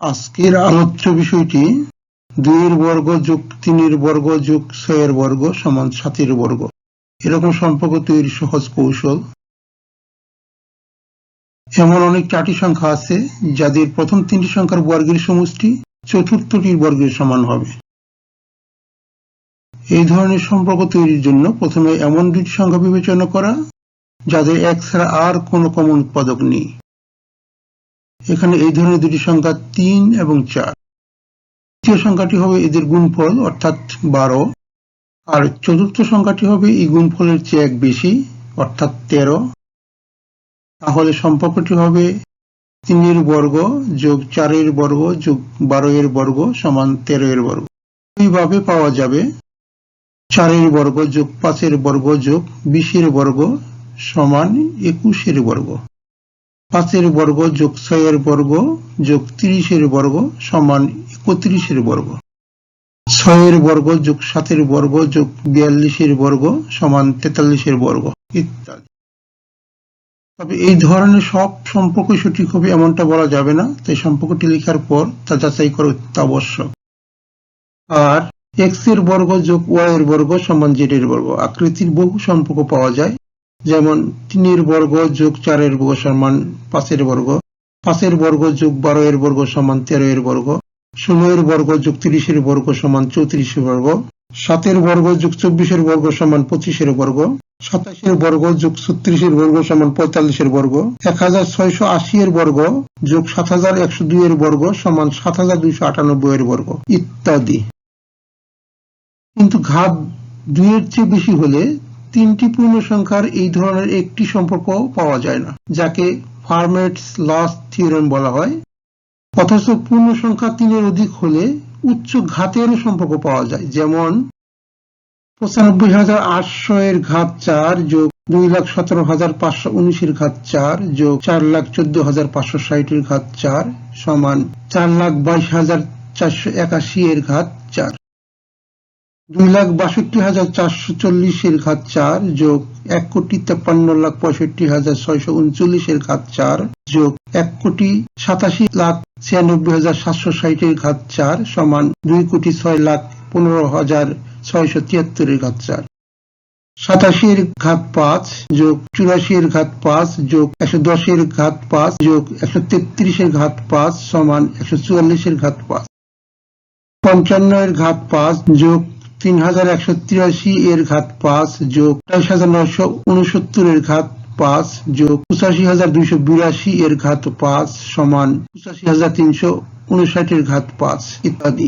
আজকের আলোচ্য বিষয়টি 2 এর বর্গ যোগ 3 এর বর্গ যোগ 6 এর বর্গ সমান 7 এর বর্গ। এরকম সম্পর্ক তৈরির সহজ কৌশল। এমন অনেক 4টি সংখ্যা আছে যাদের প্রথম 3টি সংখ্যার বর্গের সমষ্টি চতুর্থটির বর্গের সমান হবে। এই ধরনের সম্পর্ক তৈরির জন্য প্রথমে এমন 2টি সংখ্যা বিবেচনা করা যাদের এক ছাড়া আর কোনো কমন উৎপাদক নেই। এখানে এই ধরনের 2টি সংখ্যা 3 এবং 4। তৃতীয় সংখ্যাটি হবে এদের গুণফল অর্থাৎ 12, আর চতুর্থ সংখ্যাটি হবে এই গুণফলের চেয়ে এক বেশি অর্থাৎ 13। তাহলে সম্পর্কটি হবে 3 এর বর্গ যোগ 4 এর বর্গ যোগ 12 এর বর্গ সমান 13 এর বর্গ। এইভাবে পাওয়া যাবে 4 এর বর্গ যোগ 5 এর বর্গ যোগ 20 এর বর্গ সমান 21 এর বর্গ। 5 এর বর্গ যোগ 6 এর বর্গ যোগ 30 এর বর্গ সমান 31 এর বর্গ। 6 এর বর্গ যোগ 7 এর বর্গ যোগ 42 এর বর্গ সমান 43 এর বর্গ ইত্যাদি। তবে এই ধরনের সব সম্পর্ক সঠিক হবে এমনটা বলা যাবে না, তাই সম্পর্কটি লেখার পর তা যাচাই করা আবশ্যক। আর x এর বর্গ যোগ y এর বর্গ সমান z এর বর্গ আকৃতির বহু সম্পর্ক পাওয়া যায়, যেমন 3 এর বর্গ যোগ 4 এর বর্গ সমান 5 এর বর্গ, 5 এর বর্গ যোগ 12 এর বর্গ সমান 13 এর বর্গ, 16 এর বর্গ যোগ 30 এর বর্গ সমান 34 এর বর্গ, 7 এর বর্গ যোগ 24 এর বর্গ সমান 25 এর বর্গ, 27 এর বর্গ যোগ 36 এর বর্গ সমান 45 এর বর্গ, 1680 এর বর্গ যোগ 7102 এর বর্গ সমান 7298 এর বর্গ ইত্যাদি। কিন্তু ঘাত 2 এর চেয়ে বেশি হলে 3টি পূর্ণ সংখ্যার এই ধরনের একটি সম্পর্ক পাওয়া যায় না, যাকে ফার্মেটস লাস্ট থিওরেম বলা হয়। অথচ পূর্ণ সংখ্যা 3 এর অধিক হলে উচ্চ ঘাতেরও সম্পর্ক পাওয়া যায়, যেমন 95800 এর ঘাত 4 যোগ 2,17,519 এর ঘাত 4 যোগ 4,14,560 এর ঘাত 4 সমান 4,22,481 এর ঘাত 4, 2,62,440 এর ঘাত 4 যোগ 1,53,65,639 এর ঘাত 4 যোগ 1,87,96,760 এর ঘাত 4 সমান 2,06,15,673 এর ঘাত 4, 87 এর ঘাত 5 যোগ 84 এর ঘাত 5 যোগ 110 এর ঘাত 5 যোগ 133 এর ঘাত 5 সমান 144 এর ঘাত 5, 55 এর ঘাত 5 যোগ 3183 এর ঘাত 5 যোগ 22969 এর ঘাত 5 যোগ 85282 এর ঘাত 5 সমান 85359 এর ঘাত 5 ইত্যাদি।